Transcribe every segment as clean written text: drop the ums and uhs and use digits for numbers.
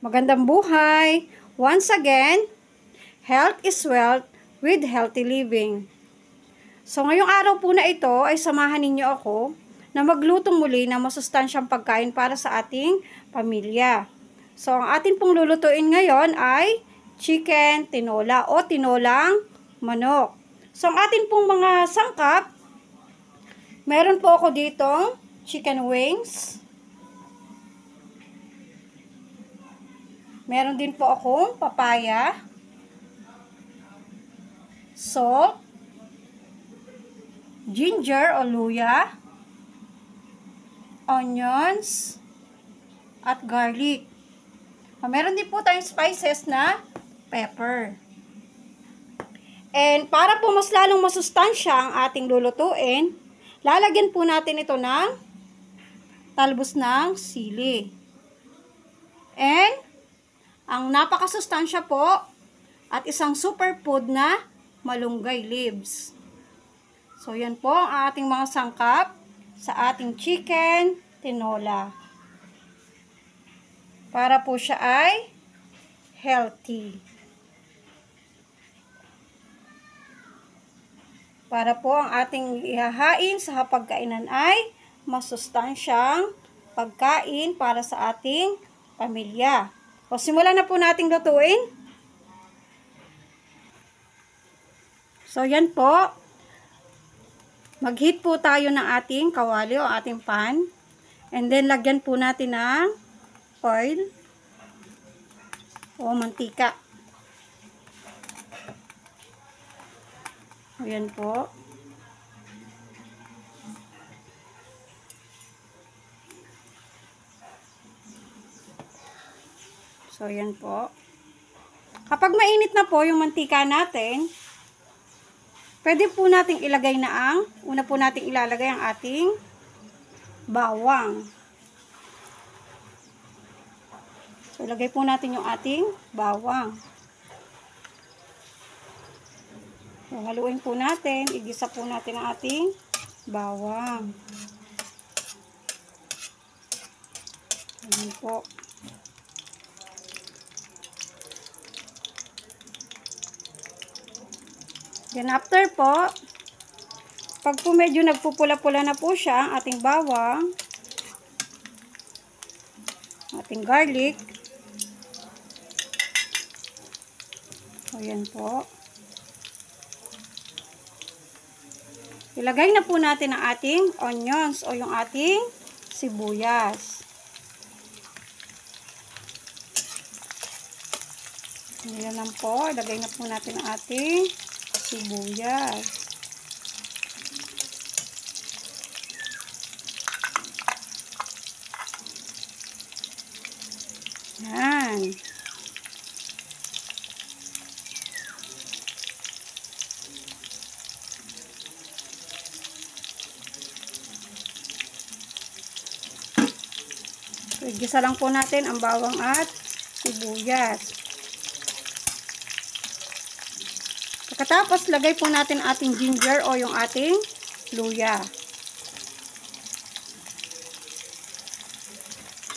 Magandang buhay! Once again, health is wealth with healthy living. So ngayong araw po na ito ay samahan ninyo ako na magluto muli ng masustansyang pagkain para sa ating pamilya. So ang atin pong lulutuin ngayon ay chicken tinola o tinolang manok. So ang atin pong mga sangkap, meron po ako ditong chicken wings. Meron din po akong papaya, salt, ginger o luya, onions, at garlic. Meron din po tayong spices na pepper. And para po mas lalong masustansya ang ating lulutuin, lalagyan po natin ito ng talbos ng sili. And ang napakasustansya po at isang superfood na malunggay leaves. So yan po ang ating mga sangkap sa ating chicken tinola. Para po siya ay healthy. Para po ang ating ihahain sa hapagkainan ay masustansyang pagkain para sa ating pamilya. O simulan na po nating lutuin. So yan po. Mag-heat po tayo ng ating kawali o ating pan. And then lagyan po natin ng oil o mantika. Ayan po. So, yan po. Kapag mainit na po yung mantika natin, pwede po nating ilagay na una po nating ilalagay ang ating bawang. So, ilagay po natin yung ating bawang. So, haluin po natin, igisa po natin ang ating bawang. Ayan po. Then after po, pag po medyo nagpupula-pula na po siya, ang ating bawang, ating garlic, ayan po. Ilagay na po natin ang ating onions o yung ating sibuyas. Ayan lang po, ilagay na po natin ang ating sibuyas. Yan. So, igisa lang po natin ang bawang at sibuyas. Pagkatapos, lagay po natin ating ginger o yung ating luya.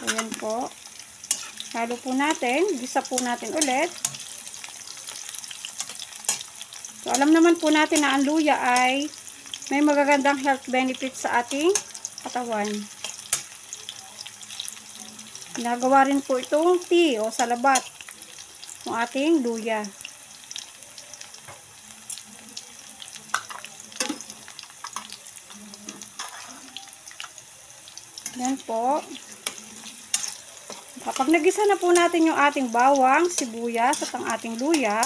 Ayan po. Halo po natin. Gisa po natin ulit. So, alam naman po natin na ang luya ay may magagandang health benefits sa ating katawan. Ginagawa rin po itong tea o salabat ng ating luya. Yan po. Kapag nagisa na po natin yung ating bawang, sibuyas at ang ating luya,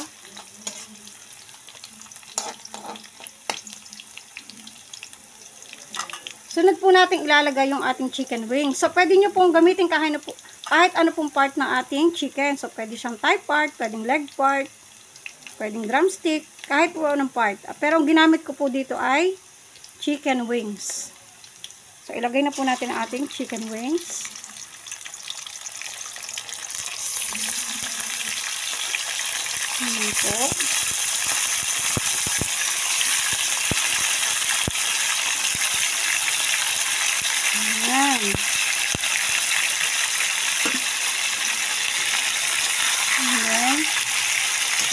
sunod po natin ilalagay yung ating chicken wings. So, pwede nyo pong gamitin kahit ano pong part ng ating chicken. So, pwede siyang thigh part, pwedeng leg part, pwedeng drumstick, kahit po anong part. Pero ang ginamit ko po dito ay chicken wings. So, ilagay na po natin ang ating chicken wings. Ayan po. Ayan.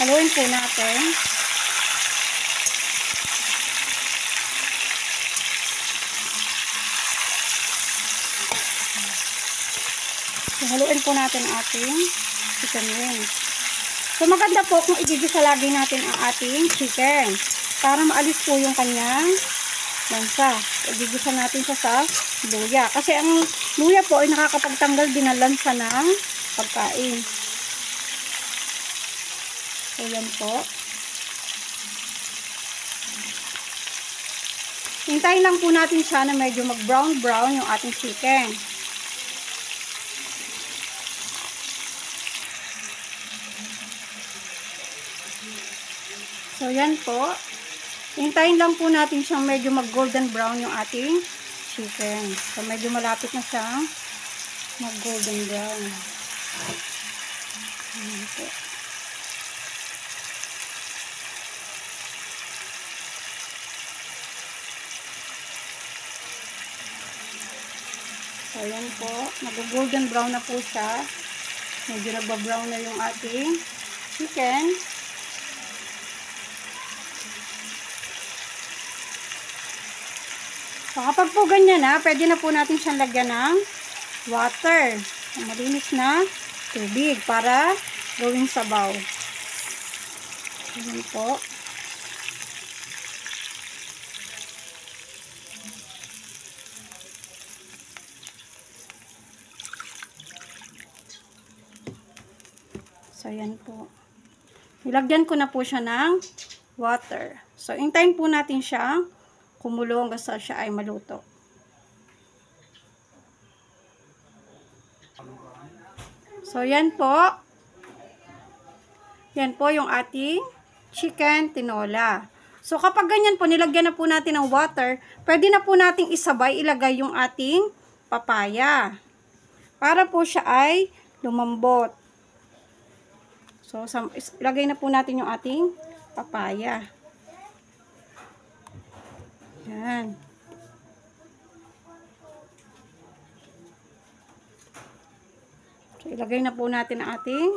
Haluin po natin. So, haluin po natin ang ating chicken wings. So, maganda po kung igigisa lagi natin ang ating chicken para maalis po yung kanyang lansa. Igigisa natin siya sa luya. Kasi ang luya po ay nakakapagtanggal din ng lansa ng pagkain. So, yan po. Hintayin lang po natin siya na medyo mag-brown-brown yung ating chicken. So, yan po. Hintayin lang po natin siyang medyo mag-golden brown yung ating chicken. So, medyo malapit na siyang mag-golden brown. Yan po. So, yan po. Mag-golden brown na po siya. Medyo nagba-brown na yung ating chicken. So, kapag po ganyan na, pwede na po natin siyang lagyan ng water. Malinis na tubig para gawing sabaw. Ayan po. So, ayan po. Nilagyan ko na po siya ng water. So, hintayin po natin siyang kumulo hanggang sa siya ay maluto. So, yan po. Yan po yung ating chicken tinola. So, kapag ganyan po, nilagyan na po natin ng water, pwede na po nating isabay, ilagay yung ating papaya. Para po siya ay lumambot. So, ilagay na po natin yung ating papaya. Yan. So, ilagay na po natin ang ating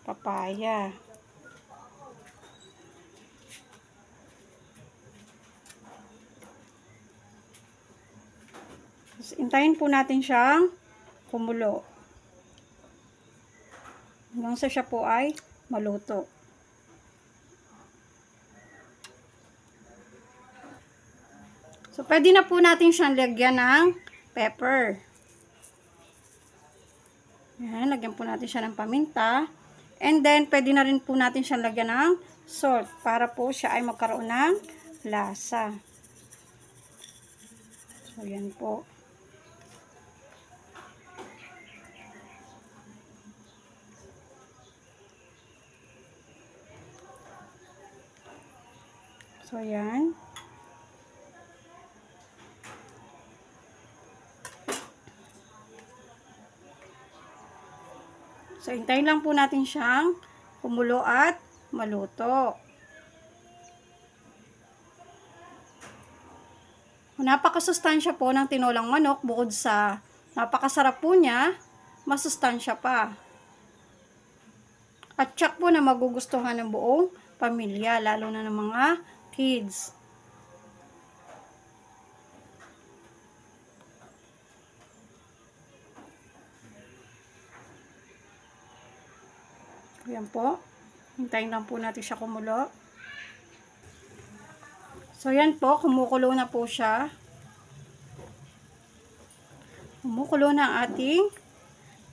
papaya. So, hintayin po natin siyang kumulo. Hanggang sa siya po ay maluto. So, pwede na po natin siyang lagyan ng pepper. Yan, lagyan po natin siya ng paminta. And then, pwede na rin po natin siyang lagyan ng salt para po siya ay magkaroon ng lasa. So, yan po. So, yan. So, hintayin lang po natin siyang kumulo at maluto. Napakasustansya po ng tinolang manok, bukod sa napakasarap po niya, masustansya pa. At tsak po na magugustuhan ng buong pamilya, lalo na ng mga kids. Ayan po. Hintayin lang po natin siya kumulo. So, yan po. Kumukulo na po siya. Kumukulo na ang ating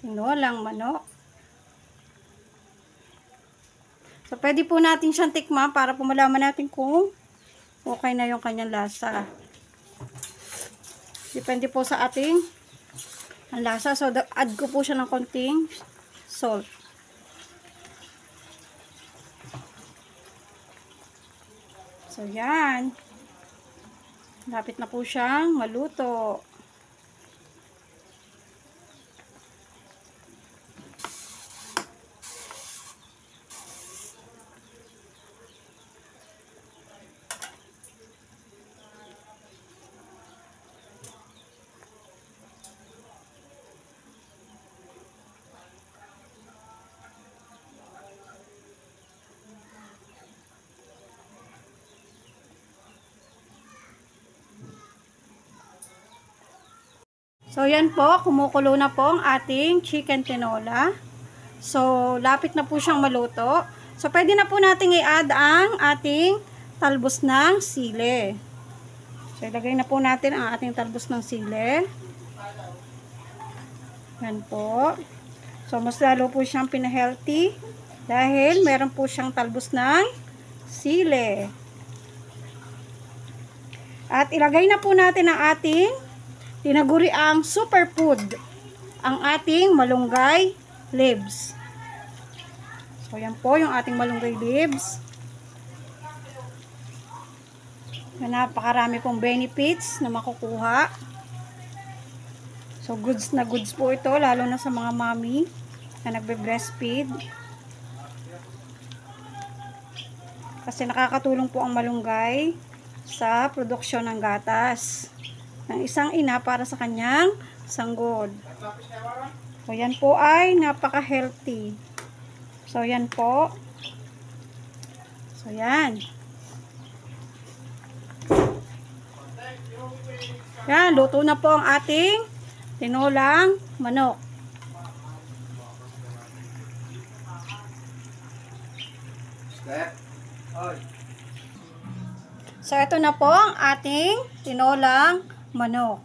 tinolang manok. So, pwede po natin siyang tikman para po malaman natin kung okay na yung kanyang lasa. Depende po sa ating ang lasa. So, add ko po siya ng konting salt. So, yan. Lapit na po siyang maluto. So, yan po, kumukulo na po ang ating chicken tinola. So, lapit na po siyang maluto. So, pwede na po natin i-add ang ating talbos ng sili. So, ilagay na po natin ang ating talbos ng sili. Yan po. So, mas lalo po siyang pina-healthy dahil meron po siyang talbos ng sili. At ilagay na po natin ang ating tinaguriang superfood, ang ating malunggay leaves. So, yan po yung ating malunggay leaves. Napakarami pong benefits na makukuha. So, goods na goods po ito, lalo na sa mga mommy na nagbe-breastfeed. Kasi nakakatulong po ang malunggay sa produksyon ng gatas ng isang ina para sa kanyang sanggol. So, yan po ay napaka-healthy. So, yan po. So, yan. Yan, luto na po ang ating tinolang manok. So, ito na po ang ating tinolang manok.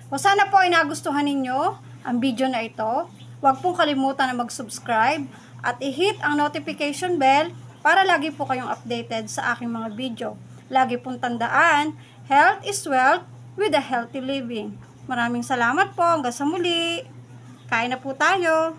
O sana po ay nagustuhan ninyo ang video na ito. Huwag pong kalimutan na mag-subscribe at i-hit ang notification bell para lagi po kayong updated sa aking mga video. Lagi pong tandaan, health is wealth with a healthy living. Maraming salamat po. Hanggang sa muli. Kain na po tayo.